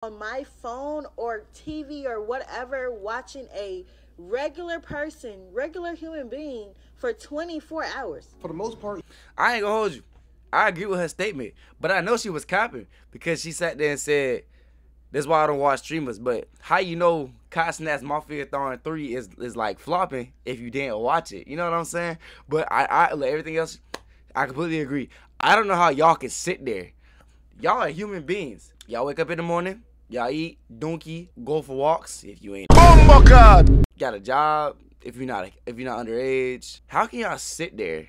on my phone or TV or whatever watching a regular person, regular human being for 24 hours. For the most part, I ain't gonna hold you. I agree with her statement, but I know she was capping because she sat there and said, "That's why I don't watch streamers." But how you know Kai Cenat's Mafia-thon 3 is like flopping if you didn't watch it? You know what I'm saying? But I like everything else, I completely agree. I don't know how y'all can sit there. Y'all are human beings. Y'all wake up in the morning, y'all eat, donkey, go for walks. If you ain't got a job, if you're not underage, how can y'all sit there?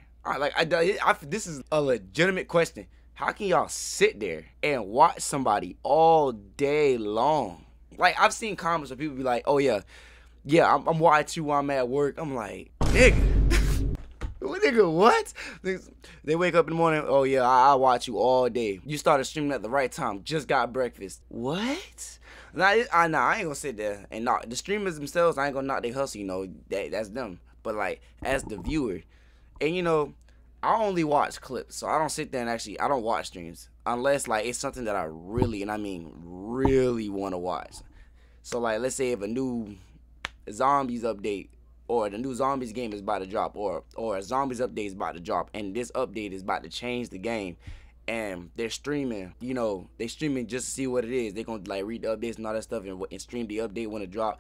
This is a legitimate question. How can y'all sit there and watch somebody all day long? Like, I've seen comments where people be like, "Oh yeah, I'm watching you while I'm at work." I'm like, nigga, nigga, what? They wake up in the morning. "Oh yeah, I watch you all day. You started streaming at the right time. Just got breakfast." What? I ain't gonna sit there and knock the streamers themselves. I ain't gonna knock their hustle. You know, that's them. But like, as the viewer, and you know, I only watch clips, so I don't sit there and I don't watch streams unless like it's something that I really, and I mean really, want to watch. So like, let's say if a new zombies update or the new zombies game is about to drop, or a zombies update is about to drop, and this update is about to change the game, and they're streaming, you know, they streaming just to see what it is. They're gonna like read the updates and all that stuff and stream the update when it drop.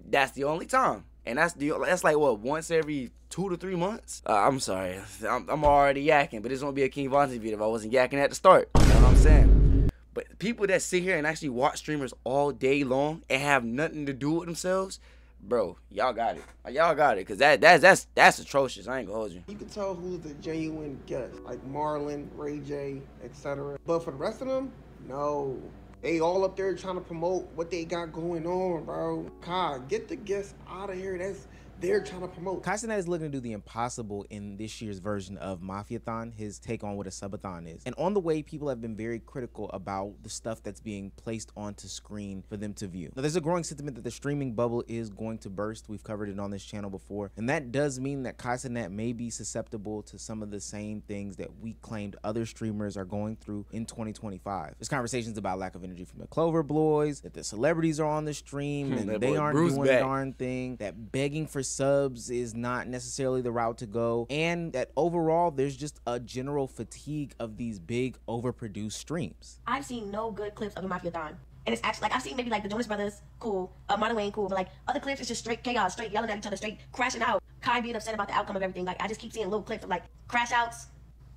That's the only time. And that's like what, once every 2 to 3 months? I'm sorry, I'm already yakking, but this won't be a King Vontae video if I wasn't yakking at the start. You know what I'm saying? But people that sit here and actually watch streamers all day long and have nothing to do with themselves, bro, y'all got it. Y'all got it, cause that's atrocious. I ain't gonna hold you. you can tell who's the genuine guest, like Marlon, Ray J, etc. But for the rest of them, no. They all up there trying to promote what they got going on, bro. Kai, get the guests out of here. They're trying to promote. Kai Cenat is looking to do the impossible in this year's version of Mafia-thon, his take on what a subathon is. And on the way, people have been very critical about the stuff that's being placed onto screen for them to view. Now, there's a growing sentiment that the streaming bubble is going to burst. We've covered it on this channel before. And that does mean that Kai Cenat may be susceptible to some of the same things that we claimed other streamers are going through in 2025. There's conversations about lack of energy from the Clover Boys, that the celebrities are on the stream and they aren't doing a darn thing, that begging for subs is not necessarily the route to go, and that overall there's just a general fatigue of these big overproduced streams. I've seen no good clips of a Mafia-thon. And it's actually, like, I've seen maybe like the Jonas Brothers, cool, Marlon Wayne, cool, but like other clips, it's just straight chaos, straight yelling at each other, straight crashing out, Kai being upset about the outcome of everything. Like, I just keep seeing little clips of like crash outs,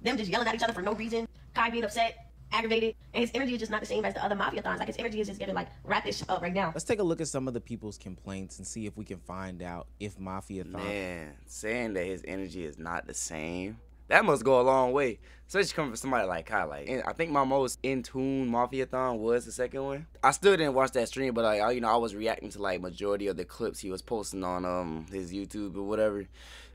them just yelling at each other for no reason, Kai being upset, aggravated, and his energy is just not the same as the other Mafia-thons. Like, his energy is just getting like wrap this shit up right now. Let's take a look at some of the people's complaints and see if we can find out if Mafia-thon... Man, saying that his energy is not the same, that must go a long way. Especially coming from somebody like Kai. Like, I think my most in tune Mafia-thon was the second one. I still didn't watch that stream, but like, I was reacting to like majority of the clips he was posting on his YouTube or whatever.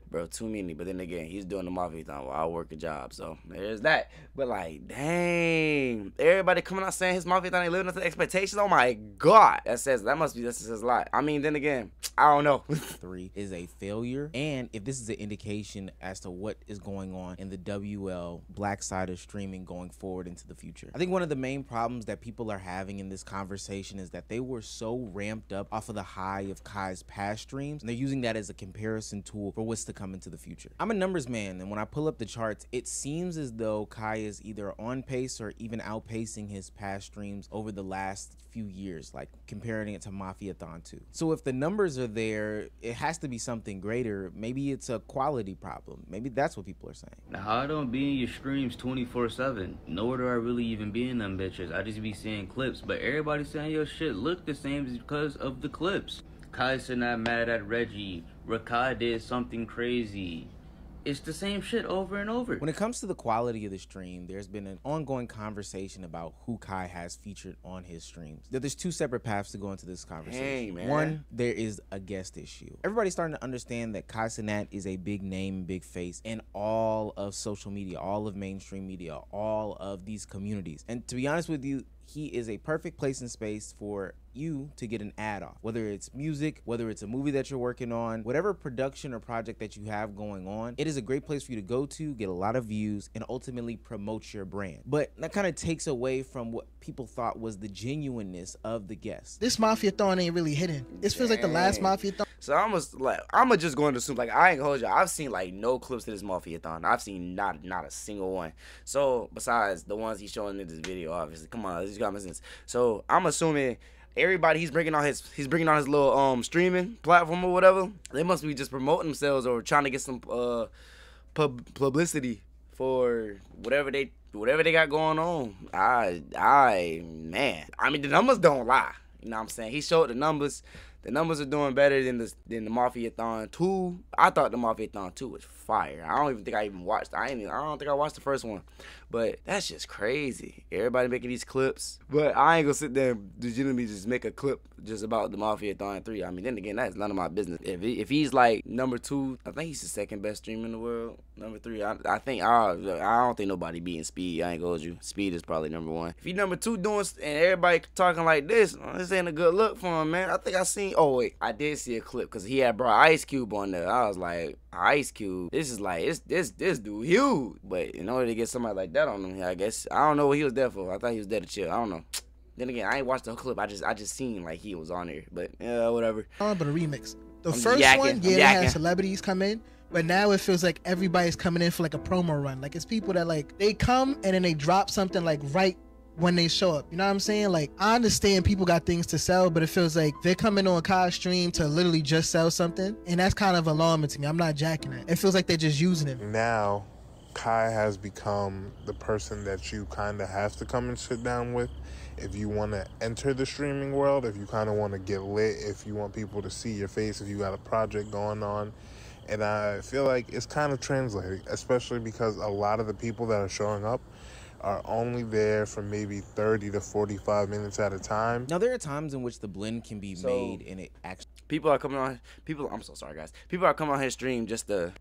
Bro, too many. But then again, he's doing the Mafia-thon while I work a job, so there's that. But like, dang, everybody coming out saying his Mafia-thon ain't living up to the expectations. Oh my God, that says a lot. I mean, then again, I don't know. 3 is a failure, and if this is an indication as to what is going on in the WL black side of streaming going forward into the future. I think one of the main problems that people are having in this conversation is that they were so ramped up off of the high of Kai's past streams, and they're using that as a comparison tool for what's to come into the future. I'm a numbers man, and when I pull up the charts, it seems as though Kai is either on pace or even outpacing his past streams over the last few years, like comparing it to Mafia-thon 2. So if the numbers are there, it has to be something greater. Maybe it's a quality problem. Maybe that's what people are saying. Now, I don't be in your streams 24/7. Nor do I really even be in them bitches. I just be seeing clips, but everybody saying your shit look the same because of the clips. Kai Cenat mad at Reggie. Rakai did something crazy. It's the same shit over and over. When it comes to the quality of the stream, there's been an ongoing conversation about who Kai has featured on his streams. There's 2 separate paths to go into this conversation. Hey, man. One, there is a guest issue. Everybody's starting to understand that Kai Cenat is a big name, big face in all of social media, all of mainstream media, all of these communities. And to be honest with you, he is a perfect place and space for you to get an ad off, whether it's music, whether it's a movie that you're working on, whatever production or project that you have going on. It is a great place for you to go to, get a lot of views, and ultimately promote your brand. But that kind of takes away from what people thought was the genuineness of the guest. This Mafia-thon ain't really hidden. This feels like the last Mafia-thon. So I'm just going to assume, like, I ain't gonna hold you. I've seen like no clips to this Mafia-thon. I've seen not a single one. So besides the ones he's showing in this video, obviously, come on, this is common sense. So I'm assuming everybody he's bringing on his little streaming platform or whatever, they must be just promoting themselves or trying to get some publicity for whatever they got going on. Man, I mean, the numbers don't lie. You know what I'm saying? He showed the numbers. The numbers are doing better than the Mafia-thon 2. I thought the Mafia-thon 2 was fire. I don't even think I even watched. I don't think I watched the first one. But that's just crazy. Everybody making these clips. But I ain't gonna sit there and legitimately just make a clip just about the Mafia-thon 3. I mean, then again, that's none of my business. If he's like number 2, I think he's the second best streamer in the world. Number 3, I don't think nobody beating Speed. I ain't gonna hold you. Speed is probably number 1. If he number 2 doing and everybody talking like this ain't a good look for him, man. I think I seen. Oh wait, I did see a clip because he had brought Ice Cube on there. I was like, Ice Cube, this is like this dude huge. But in order to get somebody like that on him, I guess I don't know what he was there for. I thought he was there to chill. I don't know. Then again, I ain't watched the whole clip. I just seen like he was on there. But yeah, whatever. But a remix. The first one, they had celebrities come in. But now it feels like everybody's coming in for like a promo run. Like it's people that like they come and then they drop something like right when they show up. You know what I'm saying? Like I understand people got things to sell, but it feels like they're coming on Kai's stream to literally just sell something, and that's kind of alarming to me. I'm not jacking it. It feels like they're just using it. Now Kai has become the person that you kind of have to come and sit down with if you want to enter the streaming world, if you kind of want to get lit, if you want people to see your face, if you got a project going on. And I feel like it's kind of translating, especially because a lot of the people that are showing up are only there for maybe 30 to 45 minutes at a time. Now, there are times in which the blend can be made and it actually... I'm so sorry, guys. People are coming on his stream just to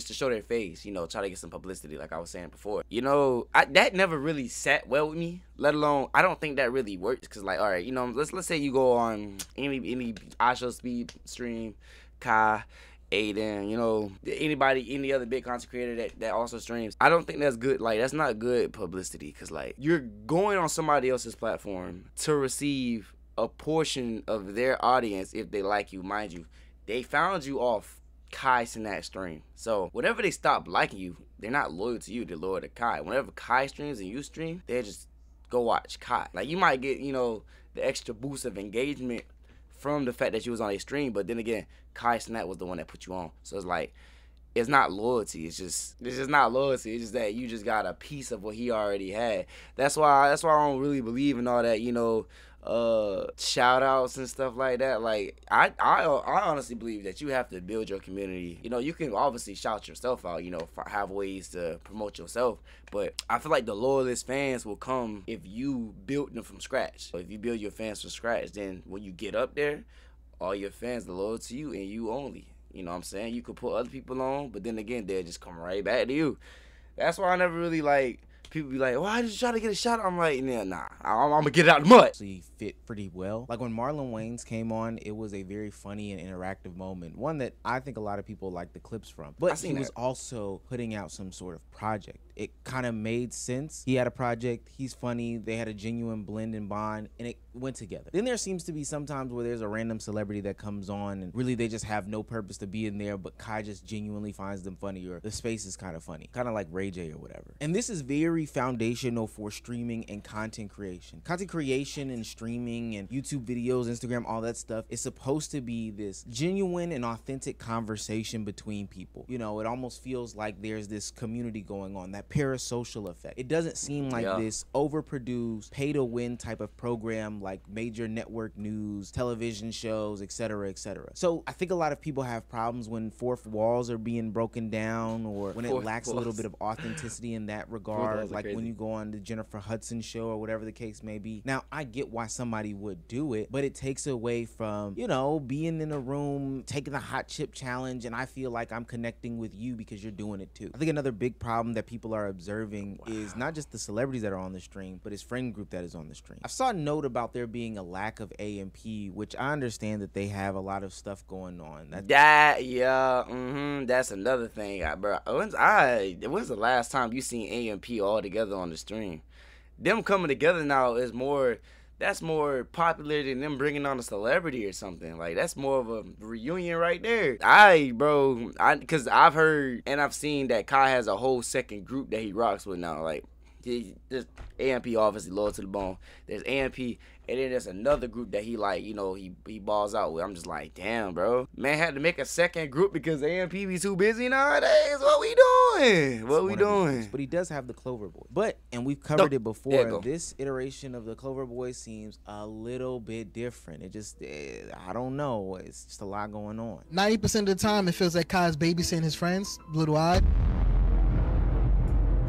show their face, you know, try to get some publicity, like I was saying before. You know, that never really sat well with me, let alone, I don't think that really works, because, like, all right, you know, let's say you go on any I Show Speed stream, Kai, Aiden, you know, any other big content creator that also streams. I don't think that's good. Like, that's not good publicity, because, like, you're going on somebody else's platform to receive a portion of their audience if they like you. Mind you, they found you off Kai Sinat stream. So whenever they stop liking you, they're not loyal to you, they're loyal to Kai. Whenever Kai streams and you stream, they just go watch Kai. Like, you might get, you know, the extra boost of engagement from the fact that you was on a stream, but then again, Kai Sinat was the one that put you on. So it's like, it's not loyalty. It's just not loyalty. It's just that you just got a piece of what he already had. That's why I don't really believe in all that, you know, shout outs and stuff like that. Like, I honestly believe that you have to build your community. You know, you can obviously shout yourself out, you know, have ways to promote yourself, but I feel like the loyalist fans will come if you build them from scratch. So if you build your fans from scratch, then when you get up there, all your fans are loyal to you and you only. You know what I'm saying? You could put other people on, but then again, they'll just come right back to you. That's why I never really, like, people be like, why did you try to get a shot? I'm like, nah, I'm going to get it out of the mud. Actually fit pretty well. Like, when Marlon Wayans came on, it was a very funny and interactive moment. One that I think a lot of people like the clips from. But he was also putting out some sort of project. It kind of made sense. He had a project. He's funny. They had a genuine blend and bond, and it went together. Then there seems to be sometimes where there's a random celebrity that comes on, and really they just have no purpose to be in there, but Kai just genuinely finds them funny, or the space is kind of funny. Kind of like Ray J or whatever. And this is very foundational for streaming and content creation. Content creation and streaming and YouTube videos, Instagram, all that stuff is supposed to be this genuine and authentic conversation between people. You know, it almost feels like there's this community going on, that parasocial effect. It doesn't seem like this overproduced, pay-to-win type of program like major network news, television shows, etc., etc. So I think a lot of people have problems when fourth walls are being broken down, or when it lacks a little bit of authenticity in that regard, like when you go on the Jennifer Hudson show or whatever the case may be. Now, I get why somebody would do it, but it takes away from, you know, being in a room, taking the hot chip challenge, and I feel like I'm connecting with you because you're doing it too. I think another big problem that people people are observing is not just the celebrities that are on the stream, but his friend group that is on the stream. I saw a note about there being a lack of A&P, which I understand that they have a lot of stuff going on. That's another thing, bro. When's the last time you seen A&P all together on the stream? Them coming together now is more. That's more popular than them bringing on a celebrity or something. Like, that's more of a reunion right there. Because I've heard and I've seen that Kai has a whole second group that he rocks with now. Like, there's A&P, obviously, loyal to the bone. There's A&P, and then there's another group that he, like, you know, he balls out with. I'm just like, damn, bro. Man had to make a second group because A&P be too busy nowadays. What we doing? But he does have the Clover Boys. And we've covered it before. This iteration of the Clover Boys seems a little bit different. It just, I don't know. It's just a lot going on. 90% of the time, it feels like Kai's babysitting his friends, little odd.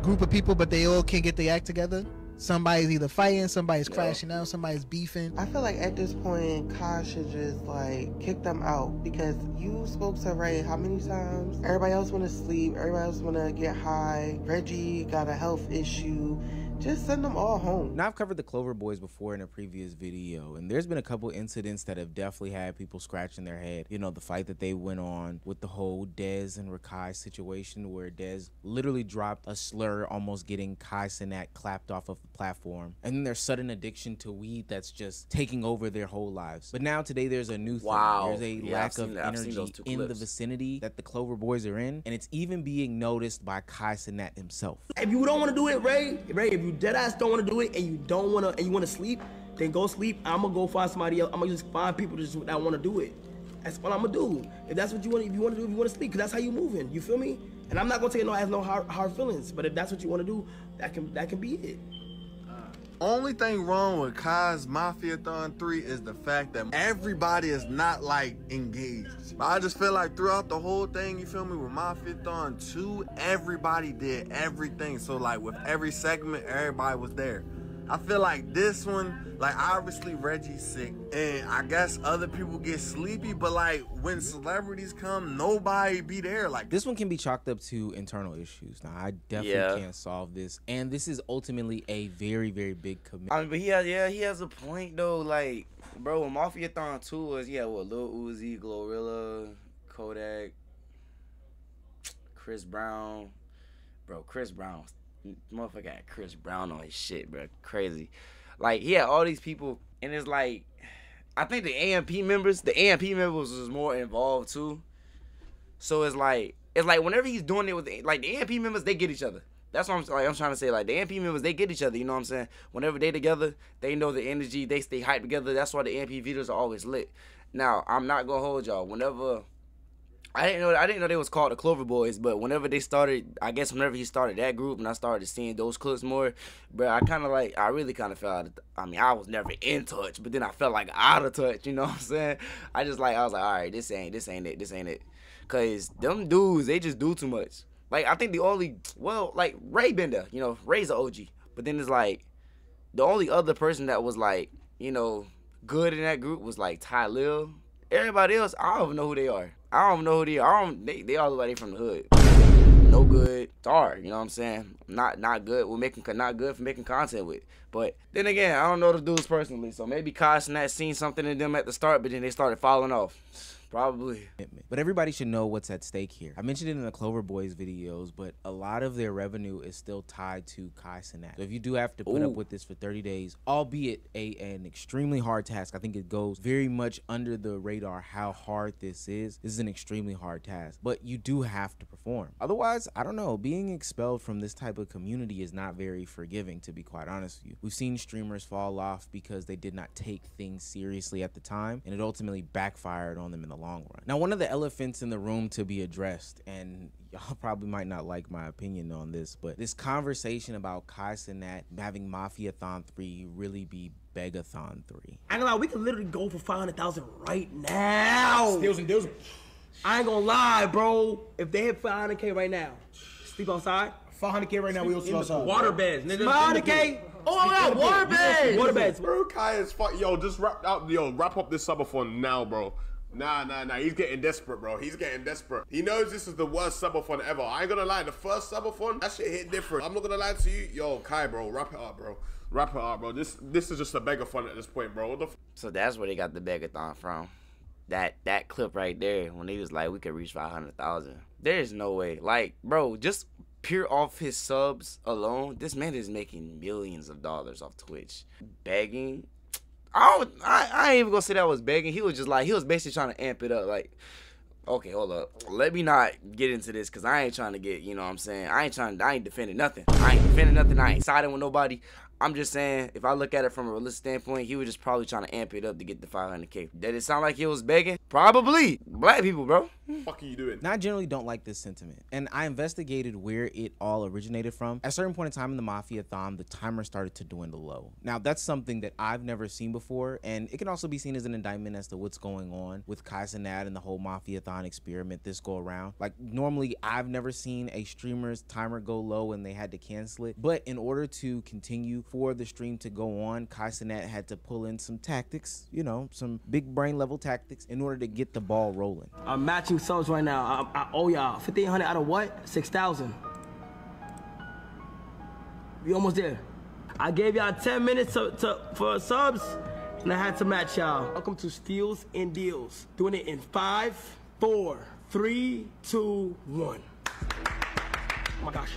Group of people, but they all can't get their act together. Somebody's either fighting, somebody's crashing out, somebody's beefing. I feel like at this point, Kai should just like kick them out, because you spoke to Ray how many times? Everybody else want to sleep, everybody else want to get high. Reggie got a health issue. Just send them all home. Now, I've covered the Clover Boys before in a previous video, and there's been a couple incidents that have definitely had people scratching their head. You know, the fight that they went on with the whole Dez and Rakai situation, where Dez literally dropped a slur, almost getting Kai Cenat clapped off of the platform. And then their sudden addiction to weed that's just taking over their whole lives. But now today there's a new thing. There's a lack of energy in the vicinity that the Clover Boys are in, and it's even being noticed by Kai Cenat himself. If you don't want to do it, Ray, if you dead ass don't want to do it, and you don't want to, and you want to sleep, then go sleep. I'm gonna go find somebody else. I'm gonna just find people that want to do it. That's what I'm gonna do. If that's what you want, if you want to do, if you want to sleep, because that's how you moving. You feel me? And I'm not gonna take it as no hard feelings. But if that's what you want to do, that can be it. Only thing wrong with Kai's Mafiathon 3 is the fact that everybody is not like engaged. But I just feel like throughout the whole thing, you feel me, with Mafiathon 2, everybody did everything. So like with every segment, everybody was there. I feel like this one, like obviously Reggie's sick, and I guess other people get sleepy, but like when celebrities come, nobody be there. Like, this one can be chalked up to internal issues. Now, I definitely can't solve this, and this is ultimately a very, very big commitment. I mean, but he has a point though. Like, bro, when Mafiathon 2 was, Lil Uzi, Glorilla, Kodak, Chris Brown. Bro, Chris Brown, motherfucker had Chris Brown on his shit, bro. Crazy. Like, he had all these people, and it's like, I think the A&P members was more involved too. So it's like whenever he's doing it with the A&P members, they get each other. That's what I'm trying to say. Like, the A&P members, they get each other. You know what I'm saying? Whenever they together, they know the energy. They stay hyped together. That's why the A&P videos are always lit. Now, I'm not gonna hold y'all. Whenever I didn't know they was called the Clover Boys, but whenever they started, I guess whenever he started that group and I started seeing those clips more, bro, I really kind of felt, I mean, I was never in touch, but then I felt like out of touch, you know what I'm saying? I was like, all right, this ain't it. Cause them dudes, they just do too much. Like, I think like Ray Bender, you know, Ray's an OG, but then it's like, the only other person that was like, you know, good in that group was like Ty Lil. Everybody else, I don't even know who they are. They all look like they from the hood. No good. Sorry, you know what I'm saying? Not good. Not good for making content with. But then again, I don't know the dudes personally, so maybe Kai Cenat seen something in them at the start, but then they started falling off. Probably. But everybody should know what's at stake here. I mentioned it in the Clover Boys videos, but a lot of their revenue is still tied to Kai Cenat. So if you do have to put up with this for 30 days, albeit an extremely hard task, I think it goes very much under the radar how hard this is. This is an extremely hard task, but you do have to perform. Otherwise, I don't know, being expelled from this type of community is not very forgiving, to be quite honest with you. We've seen streamers fall off because they did not take things seriously at the time, and it ultimately backfired on them in the long run. Now, one of the elephants in the room to be addressed, and y'all probably might not like my opinion on this, but this conversation about Kai Cenat having Mafiathon 3 really be Beggathon 3. I ain't gonna lie, we can literally go for 500,000 right now. Steals and deals. I ain't gonna lie, bro. If they hit 500K right now, sleep outside. 500K right now, we all sleep outside. Water beds. 500K. Oh my God, water beds. Water beds. Bro, Kai is fuck. Yo, just wrap up this sub for now, bro. Nah. He's getting desperate, bro. He's getting desperate. He knows this is the worst subathon ever. I ain't gonna lie. The first subathon, that shit hit different. I'm not gonna lie to you. Yo, Kai, bro, wrap it up, bro. Wrap it up, bro. This is just a Beggathon at this point, bro. What the So that's where they got the Beggathon from. That clip right there when he was like, we could reach 500,000. There's no way. Like, bro, just pure off his subs alone, this man is making millions of dollars off Twitch. Begging. I ain't even gonna say that was begging. He was just like, he was basically trying to amp it up. Like, okay, hold up. Let me not get into this because I ain't trying to get, you know what I'm saying? I ain't defending nothing. I ain't siding with nobody. I'm just saying, if I look at it from a realistic standpoint, he was just probably trying to amp it up to get the 500K. Did it sound like he was begging? Probably. Black people, bro. What the fuck are you doing? Now, I generally don't like this sentiment, and I investigated where it all originated from. At a certain point in time in the Mafia-thon, the timer started to dwindle low. Now, that's something that I've never seen before, and it can also be seen as an indictment as to what's going on with Kai Cenat and the whole Mafia-thon experiment this go around. Like, normally, I've never seen a streamer's timer go low and they had to cancel it, but in order to continue for the stream to go on, Kai Cenat had to pull in some tactics, you know, some big brain level tactics in order to get the ball rolling. I'm matching subs right now. I owe y'all 1,500 out of what? 6,000. We almost there. I gave y'all 10 minutes for subs, and I had to match y'all. Welcome to Steals and Deals. Doing it in 5, 4, 3, 2, 1. Oh my gosh.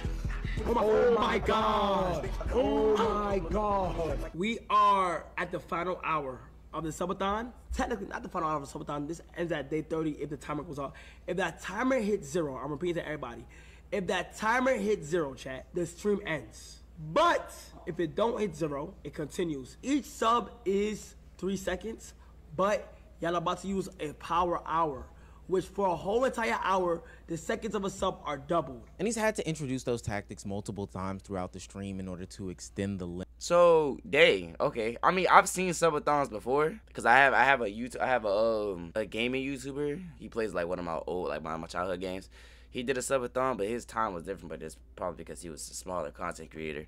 Oh my god. Oh my god. We are at the final hour of the subathon. Technically not the final hour of the subathon. This ends at day 30 if the timer goes off. If that timer hits 0, I'm repeating to everybody. If that timer hits 0, chat, the stream ends. But if it don't hit 0, it continues. Each sub is 3 seconds, but y'all about to use a power hour, which for a whole entire hour, the seconds of a sub are doubled. And he's had to introduce those tactics multiple times throughout the stream in order to extend the length. So, okay. I mean, I've seen subathons before because I have a gaming YouTuber. He plays like one of my old, like my childhood games. He did a subathon, but his time was different. But it's probably because he was a smaller content creator.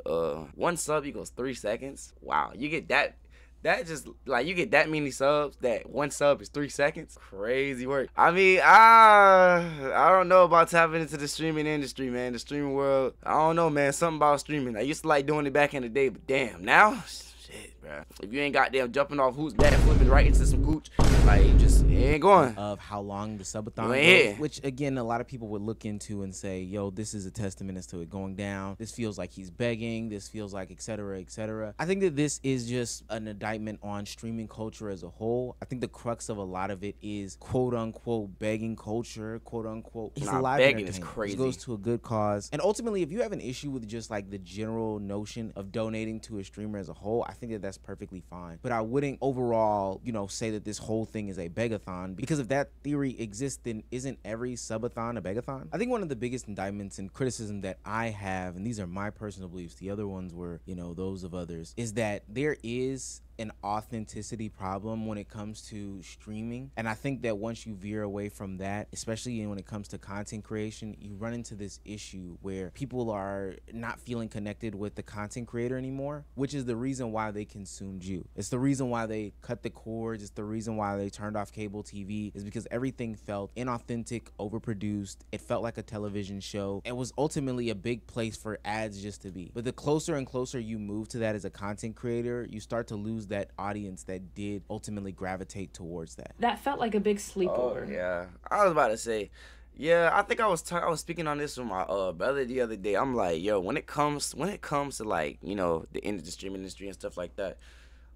One sub equals 3 seconds. Wow, you get that. That just, like, you get that many subs, that one sub is 3 seconds. Crazy work. I mean, I don't know about tapping into the streaming industry, man. The streaming world, I don't know, man. Something about streaming. I used to like doing it back in the day, but damn, now, shit, bro. If you ain't goddamn jumping off hoops, bad flipping right into some gooch, like, it ain't going. Of how long the subathon goes, which, again, a lot of people would look into and say, yo, this is a testament as to it going down. This feels like he's begging. This feels like et cetera, et cetera. I think that this is just an indictment on streaming culture as a whole. I think the crux of a lot of it is quote-unquote begging culture, quote-unquote. He's alive begging is crazy. It goes to a good cause. And ultimately, if you have an issue with just like the general notion of donating to a streamer as a whole, I think that that's perfectly fine. But I wouldn't overall, you know, say that this whole thing is a Beggathon, because if that theory exists, then isn't every subathon a Beggathon? I think one of the biggest indictments and criticism that I have, and these are my personal beliefs, the other ones were, you know, those of others, is that there is an authenticity problem when it comes to streaming. And I think that once you veer away from that, especially when it comes to content creation, you run into this issue where people are not feeling connected with the content creator anymore, which is the reason why they consumed you. It's the reason why they cut the cords. It's the reason why they turned off cable TV, is because everything felt inauthentic, overproduced. It felt like a television show. It was ultimately a big place for ads just to be. But the closer and closer you move to that as a content creator, you start to lose that audience that did ultimately gravitate towards that. That felt like a big sleepover. Oh, yeah. I was about to say, yeah, I think I was speaking on this with my brother the other day. I'm like, yo, when it comes to, like, you know, the streaming industry and stuff like that,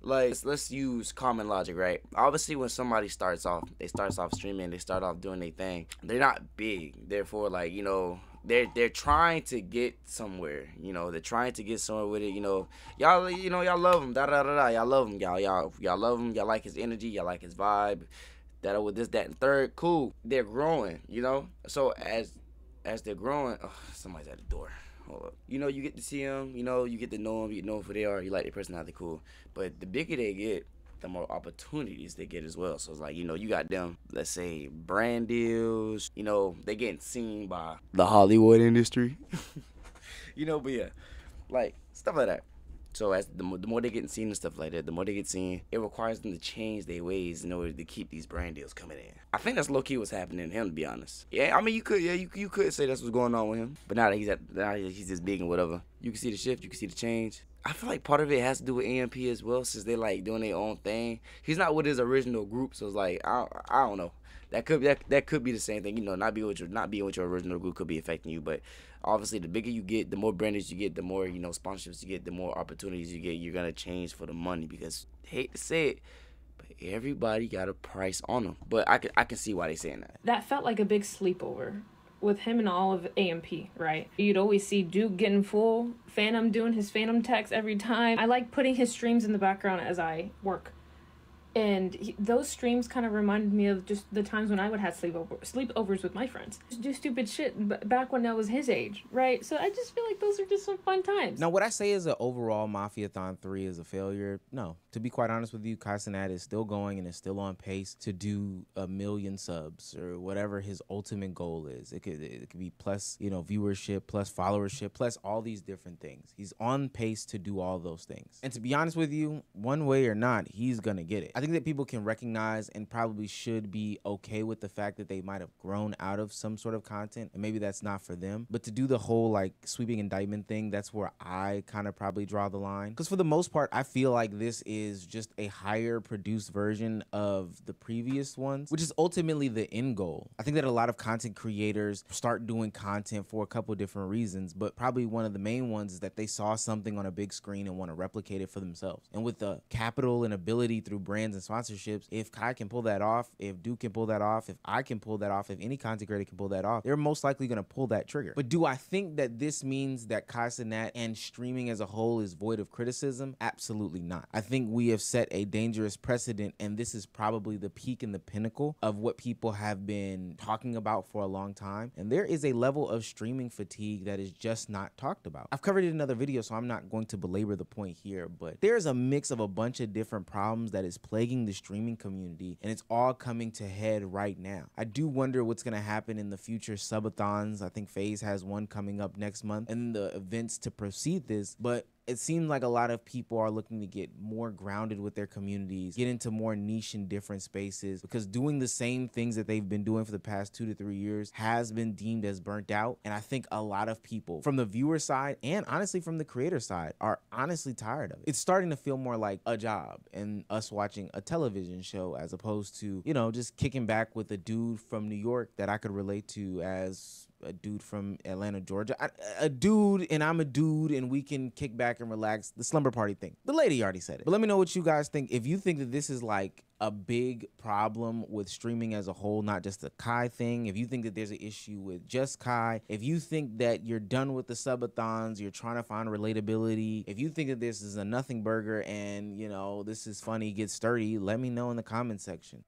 like, let's use common logic, right? Obviously, when somebody starts off streaming, they start off doing their thing. They're not big, therefore, like, you know, they're trying to get somewhere, you know. They're trying to get somewhere with it, you know. Y'all love him, y'all love him, y'all love him. Y'all like his energy, y'all like his vibe. That with this, that, and third, cool. They're growing, you know. So as they're growing, somebody's at the door. Hold up. You know, you get to see them, you know, you get to know them, you know who they are, you like their personality, cool. But the bigger they get, the more opportunities they get as well. So it's like, you know, you got them, let's say, brand deals, you know, they getting seen by the Hollywood industry. You know, but yeah, like, stuff like that. So as the more they get seen and stuff like that, the more they get seen, it requires them to change their ways in order to keep these brand deals coming in. I think that's low key what's happening to him, to be honest. Yeah, I mean you could say that's what's going on with him. But now that he's just big and whatever, you can see the shift, you can see the change. I feel like part of it has to do with AMP as well, since they like doing their own thing. He's not with his original group, so it's like I don't know. That could be the same thing, you know. Not being with your original group could be affecting you, but obviously the bigger you get, the more brandage you get, the more, you know, sponsorships you get, the more opportunities you get. You're gonna change for the money because, hate to say it, but everybody got a price on them. But I can see why they saying that. That felt like a big sleepover with him and all of AMP, right? You'd always see Duke getting full, Phantom doing his Phantom text every time. I like putting his streams in the background as I work. And those streams kind of reminded me of just the times when I would have sleepovers with my friends. Just do stupid shit back when I was his age, right? So I just feel like those are just some fun times. Now, would I say is an overall Mafiathon 3 is a failure? No. To be quite honest with you, Kai Cenat is still going and is still on pace to do 1 million subs or whatever his ultimate goal is. It could be plus, you know, viewership, plus followership, plus all these different things. He's on pace to do all those things. And to be honest with you, one way or not, he's gonna get it. I think that people can recognize and probably should be okay with the fact that they might have grown out of some sort of content and maybe that's not for them. But to do the whole like sweeping indictment thing, that's where I kind of probably draw the line. Because for the most part, I feel like this is just a higher produced version of the previous ones, which is ultimately the end goal. I think that a lot of content creators start doing content for a couple different reasons, but probably one of the main ones is that they saw something on a big screen and want to replicate it for themselves. And with the capital and ability through brands and sponsorships, if Kai can pull that off, if Duke can pull that off, if I can pull that off, if any content creator can pull that off, they're most likely going to pull that trigger. But do I think that this means that Kai Cenat and streaming as a whole is void of criticism? Absolutely not. I think we have set a dangerous precedent, and this is probably the peak and the pinnacle of what people have been talking about for a long time. And there is a level of streaming fatigue that is just not talked about. I've covered it in another video, so I'm not going to belabor the point here, but there's a mix of a bunch of different problems that is plaguing the streaming community, and it's all coming to head right now. I do wonder what's going to happen in the future subathons. I think FaZe has one coming up next month, and the events to precede this, but it seems like a lot of people are looking to get more grounded with their communities, get into more niche and different spaces, because doing the same things that they've been doing for the past 2 to 3 years has been deemed as burnt out. And I think a lot of people from the viewer side and honestly from the creator side are honestly tired of it. It's starting to feel more like a job and us watching a television show as opposed to, you know, just kicking back with a dude from New York that I could relate to as a dude from Atlanta, Georgia. A dude, and I'm a dude, and we can kick back and relax. The slumber party thing. The lady already said it. But let me know what you guys think. If you think that this is like a big problem with streaming as a whole, not just the Kai thing, if you think that there's an issue with just Kai, if you think that you're done with the subathons, you're trying to find relatability, if you think that this is a nothing burger and, you know, this is funny, get sturdy, let me know in the comment section.